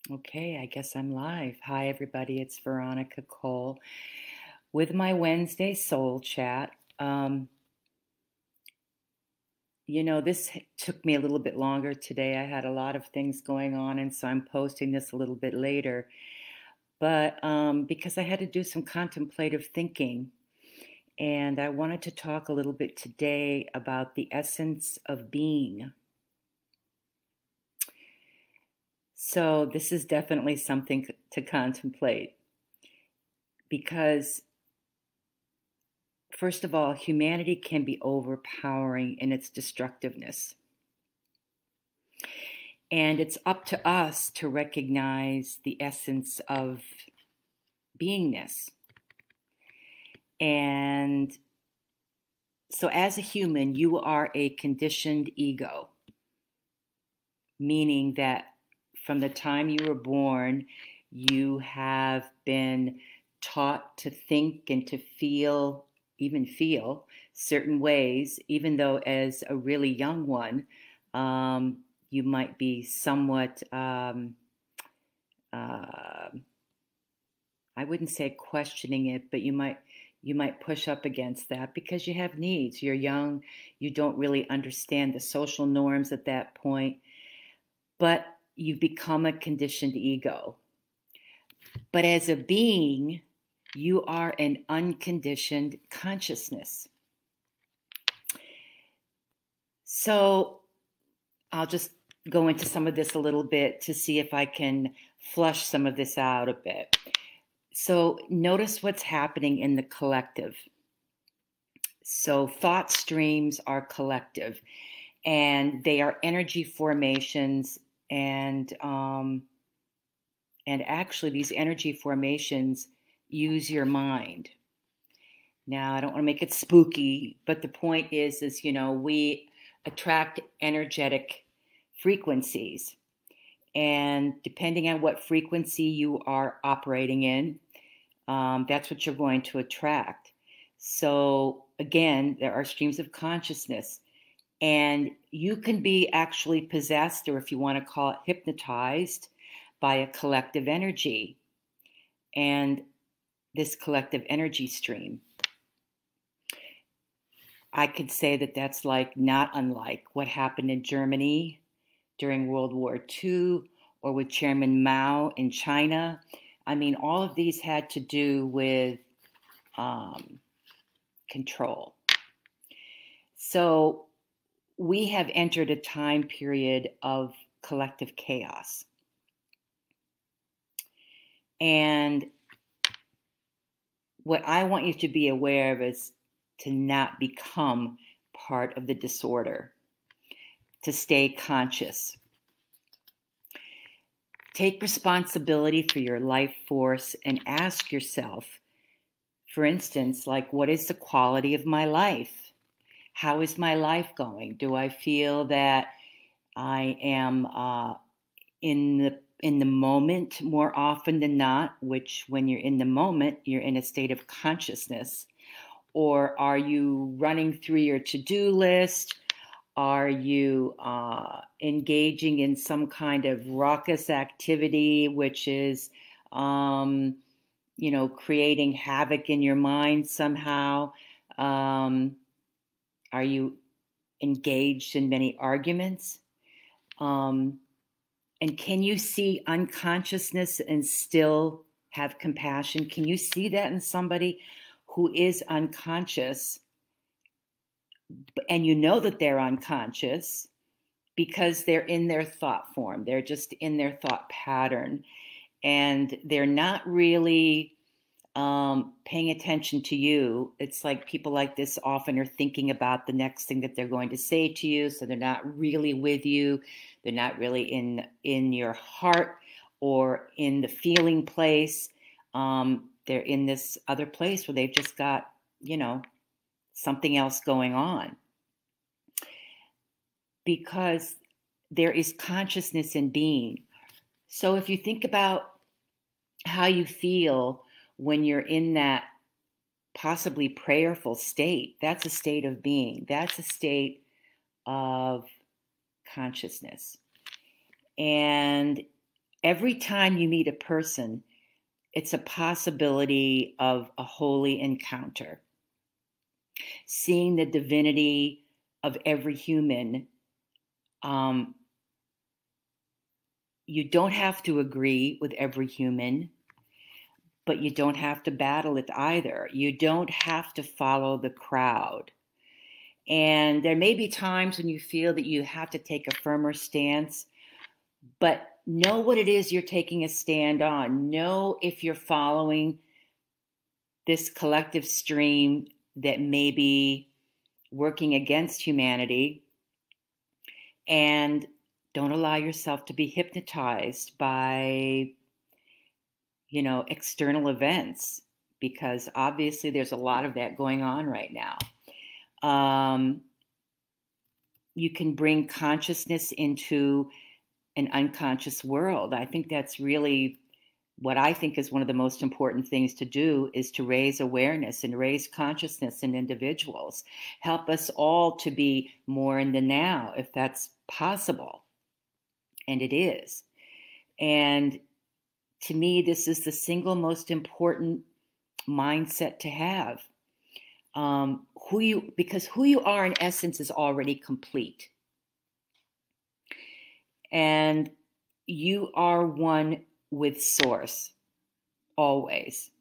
Okay, I guess I'm live. Hi, everybody. It's Veronica Cole with my Wednesday Soul Chat. This took me a little bit longer today. I had a lot of things going on, and so I'm posting this a little bit later. But because I had to do some contemplative thinking, and I wanted to talk a little bit today about the essence of being. So, this is definitely something to contemplate because first of all, humanity can be overpowering in its destructiveness. And it's up to us to recognize the essence of beingness. And so, as a human, you are a conditioned ego, meaning that from the time you were born, you have been taught to think and to feel, even feel certain ways, even though as a really young one, you might be somewhat, I wouldn't say questioning it, but you might push up against that because you have needs. You're young, you don't really understand the social norms at that point, but you become a conditioned ego. But as a being, you are an unconditioned consciousness. So I'll just go into some of this a little bit to see if I can flush some of this out a bit. So notice what's happening in the collective. So thought streams are collective, and they are energy formations, and actually these energy formations use your mind. Now, I don't want to make it spooky, but the point is, we attract energetic frequencies. And depending on what frequency you are operating in, that's what you're going to attract. So again, there are streams of consciousness. And you can be actually possessed, or if you want to call it hypnotized, by a collective energy. And this collective energy stream, I could say that that's not unlike what happened in Germany during World War II, or with Chairman Mao in China. I mean, all of these had to do with control. So we have entered a time period of collective chaos. And what I want you to be aware of is to not become part of the disorder, to stay conscious. Take responsibility for your life force and ask yourself, for instance, what is the quality of my life? How is my life going? Do I feel that I am in the moment more often than not, which when you're in the moment, you're in a state of consciousness? Or are you running through your to-do list? Are you engaging in some kind of raucous activity, which is, creating havoc in your mind somehow? Are you engaged in many arguments? And can you see unconsciousness and still have compassion? Can you see that in somebody who is unconscious, and you know that they're unconscious because they're in their thought form? They're just in their thought pattern, and they're not really paying attention to you. It's like people like this often are thinking about the next thing that they're going to say to you, so they're not really with you. They're not really in your heart or in the feeling place. They're in this other place where they've just got, something else going on. Because there is consciousness in being. So if you think about how you feel when you're in that possibly prayerful state, that's a state of being. That's a state of consciousness. And Every time you meet a person, it's a possibility of a holy encounter. Seeing the divinity of every human. You don't have to agree with every human, but you don't have to battle it either. You don't have to follow the crowd. And there may be times when you feel that you have to take a firmer stance, but know what it is you're taking a stand on. Know if you're following this collective stream that may be working against humanity, and don't allow yourself to be hypnotized by, external events, because obviously there's a lot of that going on right now. You can bring consciousness into an unconscious world. I think that's really what I think is one of the most important things to do, is to raise awareness and raise consciousness in individuals. Help us all to be more in the now, if that's possible. And it is. And to me, this is the single most important mindset to have. Because who you are in essence is already complete. And you are one with Source, always.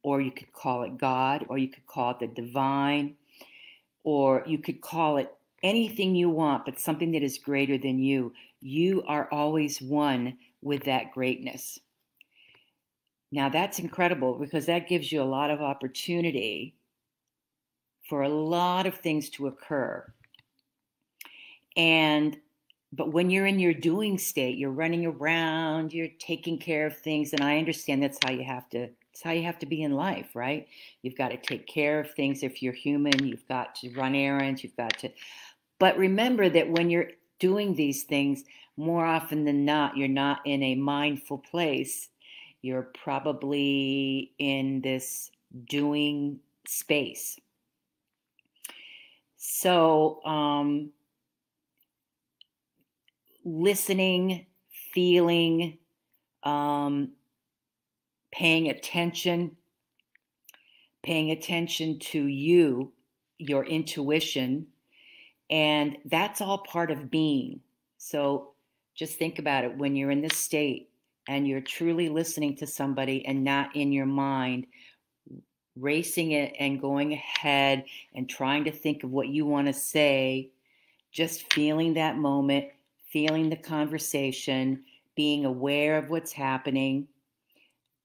Or you could call it God, or you could call it the divine, or you could call it anything you want, but something that is greater than you. You are always one with that greatness. Now that's incredible, because that gives you a lot of opportunity for a lot of things to occur. But when you're in your doing state, you're running around, you're taking care of things, and I understand that's how you have to be in life, right? You've got to take care of things. If you're human, you've got to run errands, but remember that when you're doing these things, more often than not, you're not in a mindful place. You're probably in this doing space. So, listening, feeling, paying attention to you, your intuition, and that's all part of being. So just think about it. When you're in this state and you're truly listening to somebody and not in your mind, racing it and going ahead and trying to think of what you want to say, just feeling that moment, feeling the conversation, being aware of what's happening,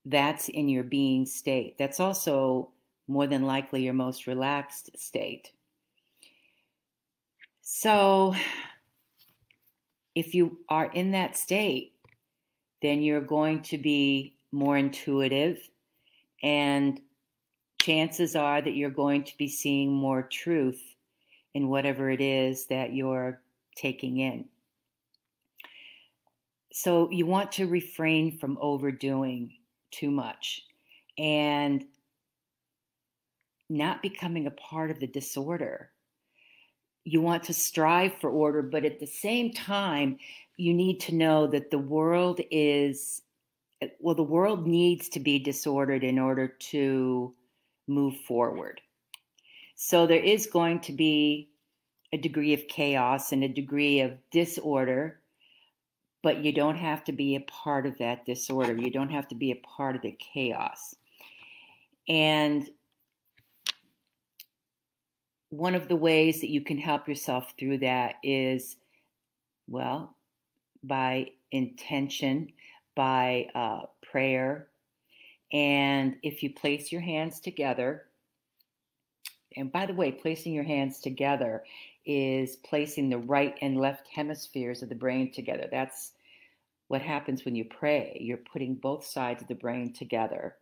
that's in your being state. That's also more than likely your most relaxed state. So if you are in that state, then you're going to be more intuitive, and chances are that you're going to be seeing more truth in whatever it is that you're taking in. So you want to refrain from overdoing too much and not becoming a part of the disorder. You want to strive for order, but at the same time, you need to know that the world needs to be disordered in order to move forward. So there is going to be a degree of chaos and a degree of disorder, but you don't have to be a part of that disorder. You don't have to be a part of the chaos. And one of the ways that you can help yourself through that is, well, by intention, by prayer. And if you place your hands together, and by the way, placing your hands together is placing the right and left hemispheres of the brain together. That's what happens when you pray. You're putting both sides of the brain together.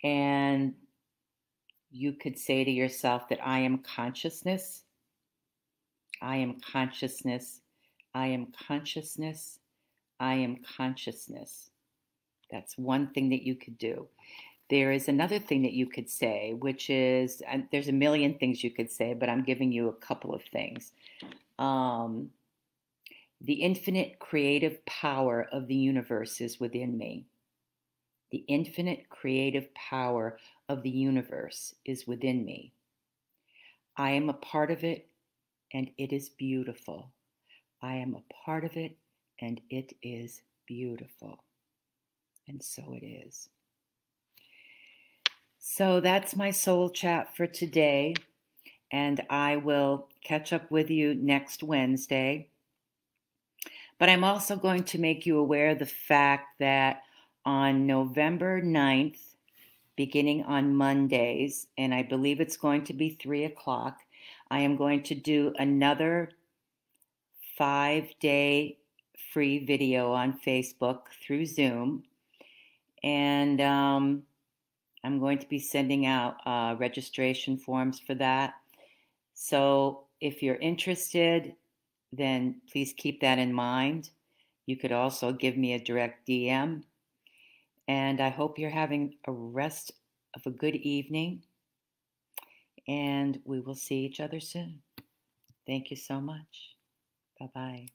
And you could say to yourself that I am consciousness, I am consciousness, I am consciousness, I am consciousness. That's one thing that you could do. There is another thing that you could say, which is, and there's a million things you could say, but I'm giving you a couple of things. The infinite creative power of the universe is within me. The infinite creative power of the universe is within me. I am a part of it, and it is beautiful. I am a part of it, and it is beautiful. And so it is. So that's my soul chat for today. And I will catch up with you next Wednesday. But I'm also going to make you aware of the fact that on November 9th, beginning on Mondays, and I believe it's going to be 3 o'clock, I am going to do another 5-day free video on Facebook through Zoom. And I'm going to be sending out registration forms for that. So if you're interested, then please keep that in mind. You could also give me a direct DM. And I hope you're having a rest of a good evening. And we will see each other soon. Thank you so much. Bye-bye.